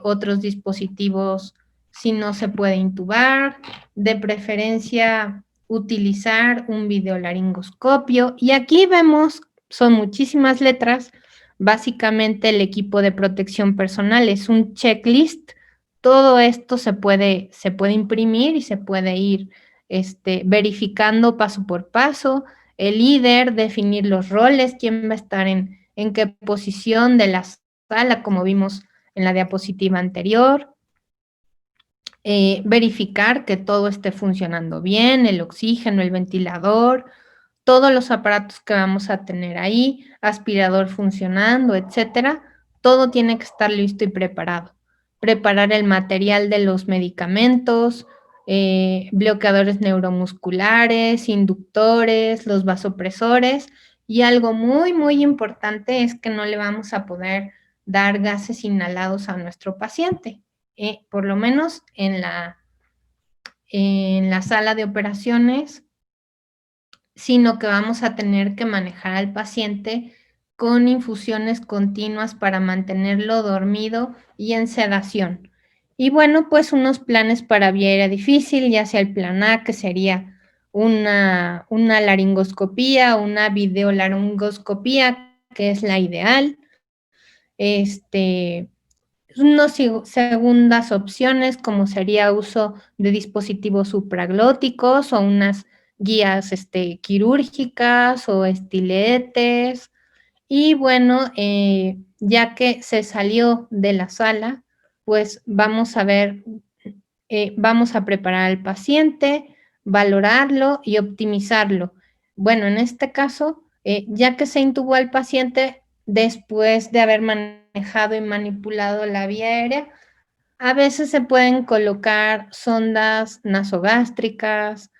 otros dispositivos si no se puede intubar, de preferencia utilizar un videolaringoscopio. Y aquí vemos, son muchísimas letras, básicamente el equipo de protección personal es un checklist. Todo esto se puede imprimir y se puede ir verificando paso por paso. El líder, definir los roles, quién va a estar en qué posición de la sala, como vimos en la diapositiva anterior. Verificar que todo esté funcionando bien, el oxígeno, el ventilador, todos los aparatos que vamos a tener ahí, aspirador funcionando, etcétera, todo tiene que estar listo y preparado. Preparar el material de los medicamentos, bloqueadores neuromusculares, inductores, los vasopresores, y algo muy, muy importante es que no le vamos a poder dar gases inhalados a nuestro paciente, por lo menos en la sala de operaciones, sino que vamos a tener que manejar al paciente con infusiones continuas para mantenerlo dormido y en sedación. Y bueno, pues unos planes para vía aérea difícil, ya sea el plan A, que sería una laringoscopía, una videolaringoscopía, que es la ideal. Unas segundas opciones, como sería uso de dispositivos supraglóticos o unas guías quirúrgicas o estiletes. Y bueno, ya que se salió de la sala, pues vamos a ver, vamos a preparar al paciente, valorarlo y optimizarlo. Bueno, en este caso, ya que se intubó al paciente, después de haber manejado y manipulado la vía aérea, a veces se pueden colocar sondas nasogástricas,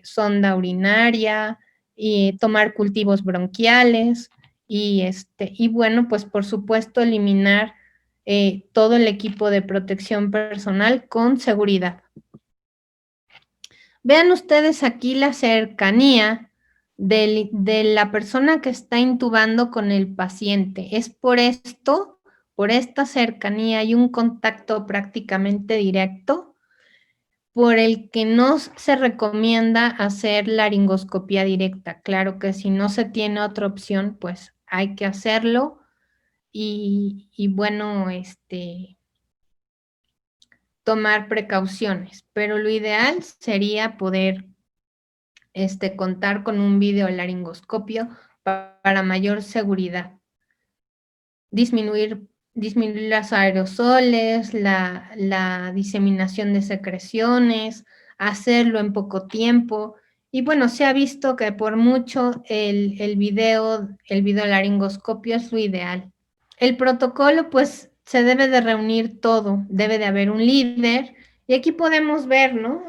sonda urinaria, y tomar cultivos bronquiales y bueno, pues por supuesto eliminar todo el equipo de protección personal con seguridad. Vean ustedes aquí la cercanía de la persona que está intubando con el paciente. Es por esto, por esta cercanía y un contacto prácticamente directo, por el que no se recomienda hacer laringoscopía directa. Claro que si no se tiene otra opción, pues hay que hacerlo. Y bueno, tomar precauciones, pero lo ideal sería poder contar con un videolaringoscopio para mayor seguridad. Disminuir los aerosoles, la diseminación de secreciones, hacerlo en poco tiempo. Y bueno, se ha visto que por mucho el videolaringoscopio es lo ideal. El protocolo, pues, se debe de reunir todo, debe de haber un líder, y aquí podemos ver, ¿no?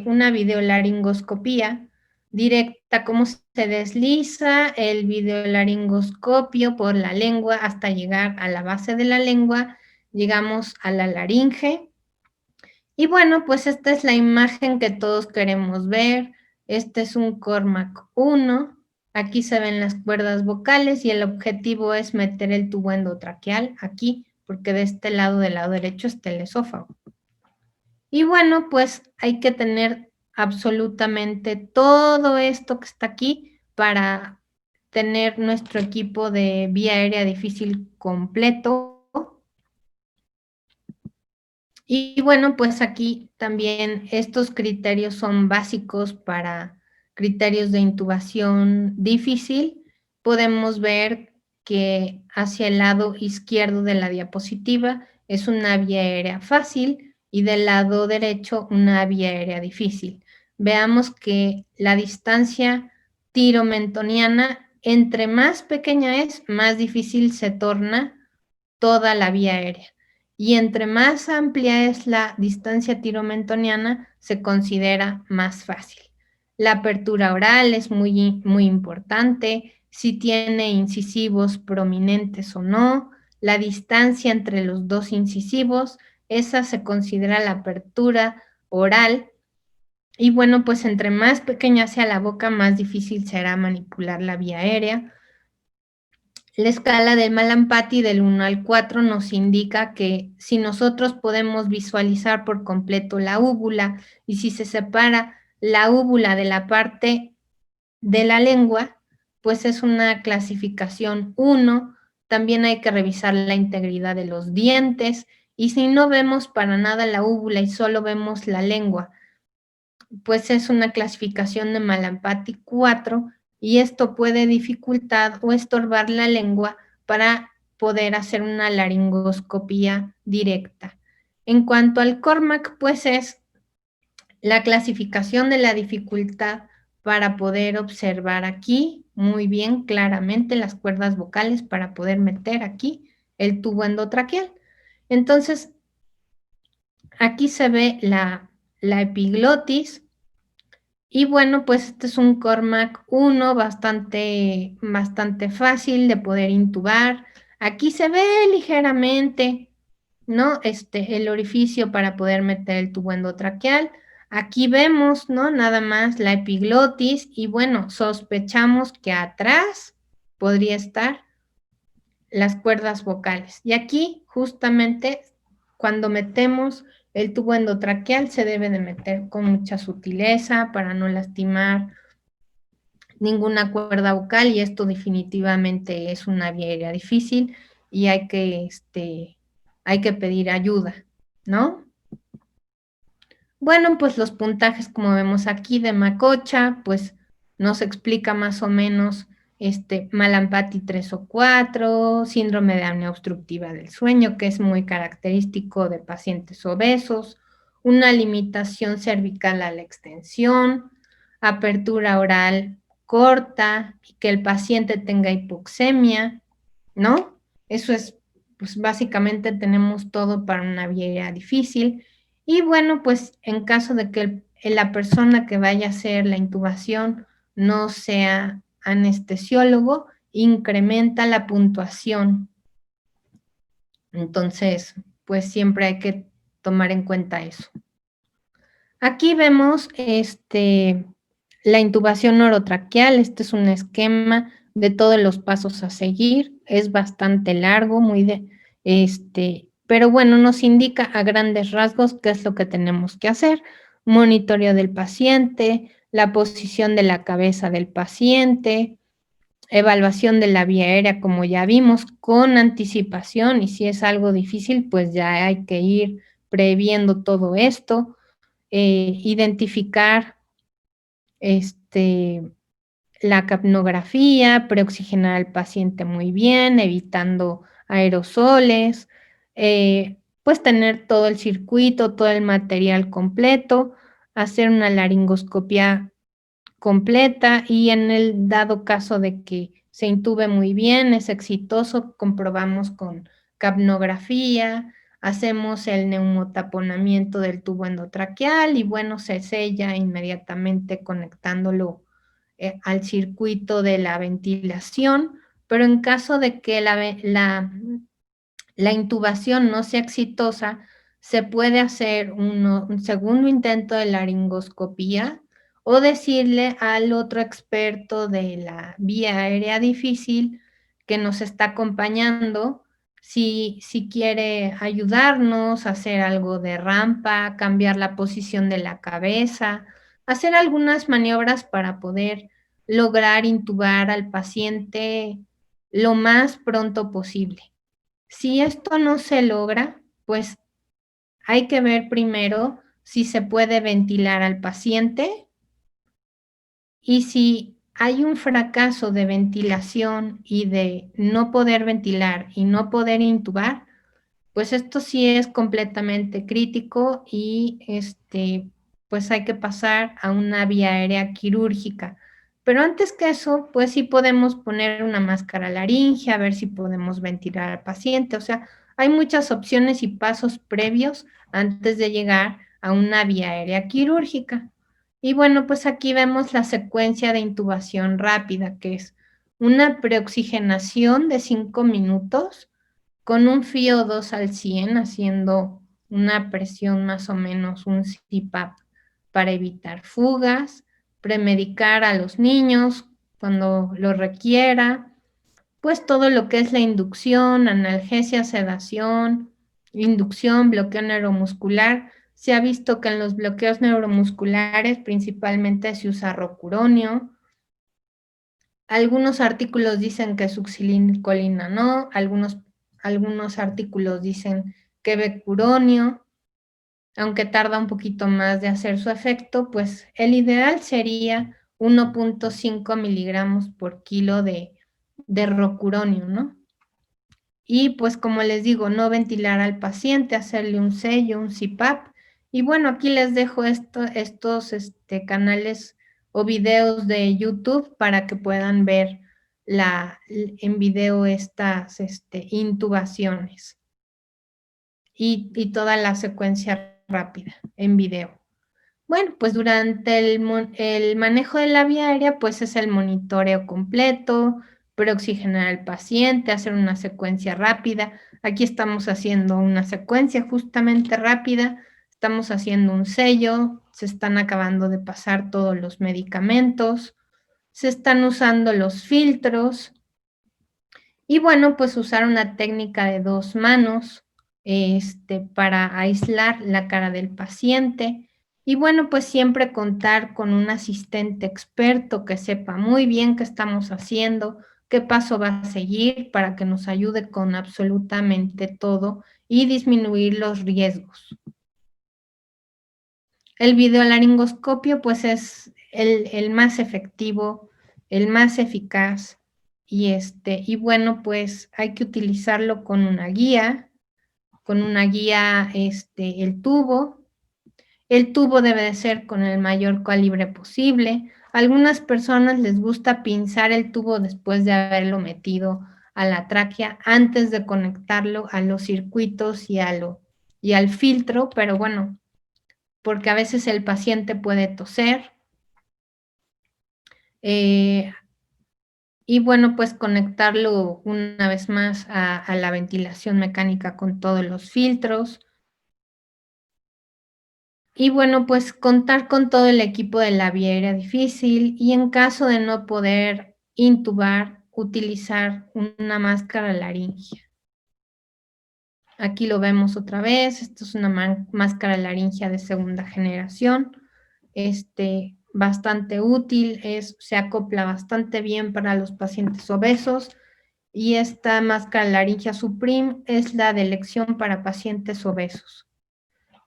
Una videolaringoscopía directa, cómo se desliza el videolaringoscopio por la lengua hasta llegar a la base de la lengua, llegamos a la laringe. Y bueno, pues esta es la imagen que todos queremos ver. Este es un Cormac 1. Aquí se ven las cuerdas vocales y el objetivo es meter el tubo endotraqueal aquí porque de este lado, del lado derecho, está el esófago. Y bueno, pues hay que tener absolutamente todo esto que está aquí para tener nuestro equipo de vía aérea difícil completo. Y bueno, pues aquí también estos criterios son básicos para criterios de intubación difícil. Podemos ver que hacia el lado izquierdo de la diapositiva es una vía aérea fácil y del lado derecho una vía aérea difícil. Veamos que la distancia tiromentoniana, entre más pequeña es, más difícil se torna toda la vía aérea. Y entre más amplia es la distancia tiromentoniana, se considera más fácil. La apertura oral es muy, muy importante, si tiene incisivos prominentes o no, la distancia entre los dos incisivos, esa se considera la apertura oral. Y bueno, pues entre más pequeña sea la boca, más difícil será manipular la vía aérea. La escala del Malampati del 1 al 4 nos indica que si nosotros podemos visualizar por completo la úvula y si se separa la úvula de la parte de la lengua, pues es una clasificación 1. También hay que revisar la integridad de los dientes y si no vemos para nada la úvula y solo vemos la lengua, pues es una clasificación de Malampati 4 y esto puede dificultar o estorbar la lengua para poder hacer una laringoscopía directa. En cuanto al Cormac, pues es la clasificación de la dificultad para poder observar aquí muy bien claramente las cuerdas vocales para poder meter aquí el tubo endotraqueal. Entonces, aquí se ve la epiglotis. Y bueno, pues este es un Cormac 1 bastante fácil de poder intubar. Aquí se ve ligeramente, ¿no? El orificio para poder meter el tubo endotraqueal. Aquí vemos, ¿no? Nada más la epiglotis y bueno, sospechamos que atrás podría estar las cuerdas vocales. Y aquí justamente cuando metemos el tubo endotraqueal se debe de meter con mucha sutileza para no lastimar ninguna cuerda vocal y esto definitivamente es una vía aérea difícil y hay que pedir ayuda, ¿no? Bueno, pues los puntajes, como vemos aquí de Macocha, pues nos explica más o menos Malampati 3 o 4, síndrome de apnea obstructiva del sueño, que es muy característico de pacientes obesos, una limitación cervical a la extensión, apertura oral corta, y que el paciente tenga hipoxemia, ¿no? Eso es, pues básicamente tenemos todo para una vía difícil. Y bueno, pues en caso de que la persona que vaya a hacer la intubación no sea anestesiólogo, incrementa la puntuación. Entonces, pues siempre hay que tomar en cuenta eso. Aquí vemos la intubación orotraqueal. Este es un esquema de todos los pasos a seguir. Es bastante largo, pero bueno, nos indica a grandes rasgos qué es lo que tenemos que hacer. Monitoreo del paciente, la posición de la cabeza del paciente, evaluación de la vía aérea, como ya vimos, con anticipación, y si es algo difícil, pues ya hay que ir previendo todo esto. Identificar la capnografía, preoxigenar al paciente muy bien, evitando aerosoles, pues tener todo el circuito, todo el material completo, hacer una laringoscopia completa y en el dado caso de que se intube muy bien, es exitoso, comprobamos con capnografía, hacemos el neumotaponamiento del tubo endotraqueal y bueno, se sella inmediatamente conectándolo al circuito de la ventilación, pero en caso de que la intubación no sea exitosa, se puede hacer un segundo intento de laringoscopía o decirle al otro experto de la vía aérea difícil que nos está acompañando si quiere ayudarnos, hacer algo de rampa, cambiar la posición de la cabeza, hacer algunas maniobras para poder lograr intubar al paciente lo más pronto posible. Si esto no se logra, pues hay que ver primero si se puede ventilar al paciente y si hay un fracaso de ventilación y de no poder ventilar y no poder intubar, pues esto sí es completamente crítico y pues hay que pasar a una vía aérea quirúrgica. Pero antes que eso, pues sí podemos poner una máscara laringe, a ver si podemos ventilar al paciente. O sea, hay muchas opciones y pasos previos antes de llegar a una vía aérea quirúrgica. Y bueno, pues aquí vemos la secuencia de intubación rápida, que es una preoxigenación de 5 minutos, con un FiO2 al 100, haciendo una presión más o menos, un CPAP para evitar fugas, premedicar a los niños cuando lo requiera, pues todo lo que es la inducción, analgesia, sedación, inducción, bloqueo neuromuscular. Se ha visto que en los bloqueos neuromusculares principalmente se usa rocuronio. Algunos artículos dicen que succinilcolina no, algunos artículos dicen que becuronio, aunque tarda un poquito más de hacer su efecto, pues el ideal sería 1.5 miligramos por kilo de rocuronio, ¿no? Y pues como les digo, no ventilar al paciente, hacerle un sello, un CPAP. Y bueno, aquí les dejo estos canales o videos de YouTube para que puedan ver en video estas intubaciones y toda la secuencia rápida en video. Bueno, pues durante el manejo de la vía aérea, pues es el monitoreo completo, preoxigenar al paciente, hacer una secuencia rápida. Aquí estamos haciendo una secuencia justamente rápida, estamos haciendo un sello, se están acabando de pasar todos los medicamentos, se están usando los filtros y bueno, pues usar una técnica de 2 manos para aislar la cara del paciente. Y bueno, pues siempre contar con un asistente experto que sepa muy bien qué estamos haciendo, qué paso va a seguir para que nos ayude con absolutamente todo y disminuir los riesgos. El videolaringoscopio pues es el más efectivo, el más eficaz y bueno, pues hay que utilizarlo con una guía, el tubo. El tubo debe de ser con el mayor calibre posible. A algunas personas les gusta pinzar el tubo después de haberlo metido a la tráquea antes de conectarlo a los circuitos y al filtro, pero bueno, porque a veces el paciente puede toser. Y bueno, pues conectarlo una vez más a la ventilación mecánica con todos los filtros. Y bueno, pues contar con todo el equipo de la vía aérea difícil y en caso de no poder intubar, utilizar una máscara laringea. Aquí lo vemos otra vez, esto es una máscara laringea de segunda generación, bastante útil, se acopla bastante bien para los pacientes obesos y esta máscara laringea Supreme es la de elección para pacientes obesos.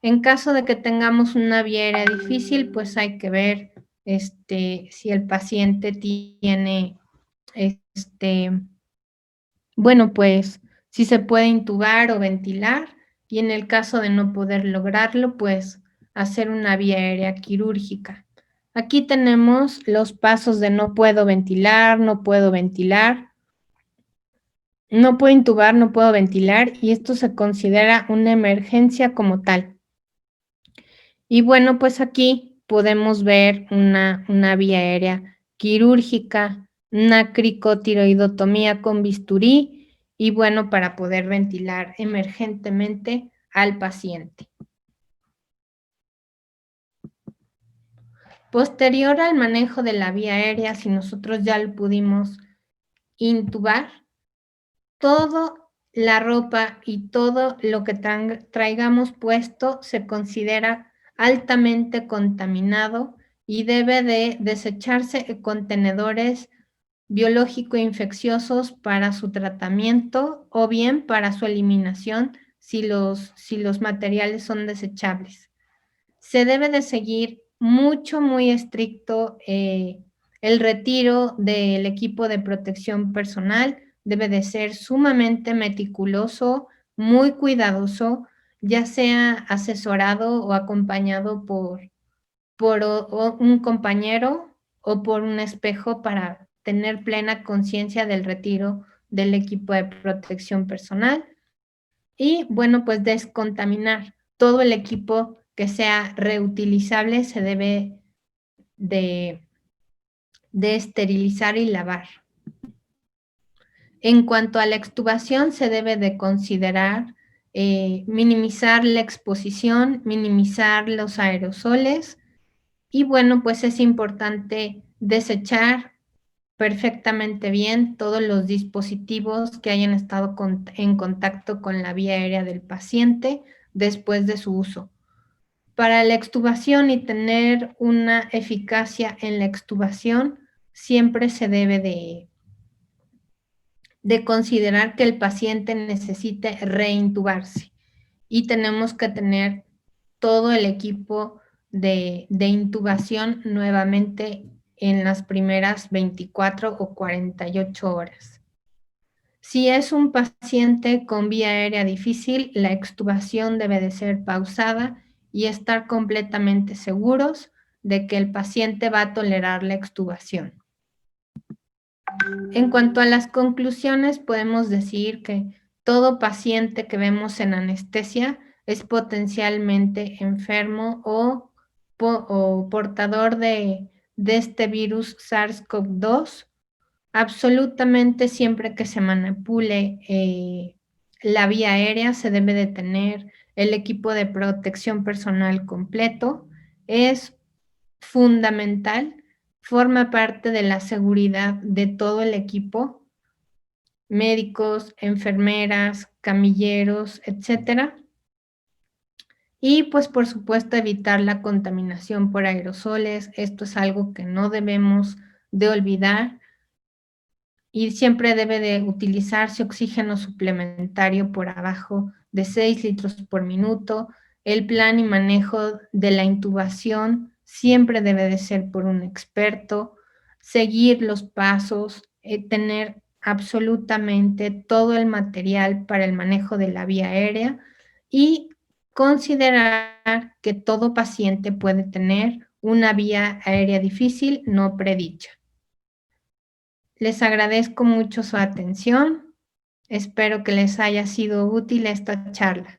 En caso de que tengamos una vía aérea difícil, pues hay que ver si el paciente tiene, bueno, pues si se puede intubar o ventilar y en el caso de no poder lograrlo, pues hacer una vía aérea quirúrgica. Aquí tenemos los pasos de no puedo ventilar, no puedo ventilar, no puedo intubar, no puedo ventilar y esto se considera una emergencia como tal. Y bueno, pues aquí podemos ver una vía aérea quirúrgica, una cricotiroidotomía con bisturí y bueno, para poder ventilar emergentemente al paciente. Posterior al manejo de la vía aérea, si nosotros ya lo pudimos intubar, todo la ropa y todo lo que traigamos puesto se considera altamente contaminado y debe de desecharse en contenedores biológico-infecciosos para su tratamiento o bien para su eliminación si los materiales son desechables. Se debe de seguir muy estricto el retiro del equipo de protección personal, debe de ser sumamente meticuloso, muy cuidadoso, ya sea asesorado o acompañado por un compañero o por un espejo para tener plena conciencia del retiro del equipo de protección personal. Y bueno, pues descontaminar todo el equipo que sea reutilizable se debe de, de esterilizar y lavar. En cuanto a la extubación, se debe de considerar minimizar la exposición, minimizar los aerosoles y bueno, pues es importante desechar perfectamente bien todos los dispositivos que hayan estado en contacto con la vía aérea del paciente después de su uso. Para la extubación y tener una eficacia en la extubación, siempre se debe de considerar que el paciente necesite reintubarse y tenemos que tener todo el equipo de intubación nuevamente en las primeras 24 o 48 horas. Si es un paciente con vía aérea difícil, la extubación debe de ser pausada y estar completamente seguros de que el paciente va a tolerar la extubación. En cuanto a las conclusiones, podemos decir que todo paciente que vemos en anestesia es potencialmente enfermo o portador de este virus SARS-CoV-2. Absolutamente siempre que se manipule la vía aérea se debe de tener el equipo de protección personal completo. Es fundamental, forma parte de la seguridad de todo el equipo, médicos, enfermeras, camilleros, etcétera. Y pues por supuesto evitar la contaminación por aerosoles, esto es algo que no debemos de olvidar y siempre debe de utilizarse oxígeno suplementario por abajo de 6 litros por minuto. El plan y manejo de la intubación siempre debe de ser por un experto, seguir los pasos, tener absolutamente todo el material para el manejo de la vía aérea y considerar que todo paciente puede tener una vía aérea difícil no predicha. Les agradezco mucho su atención. Espero que les haya sido útil esta charla.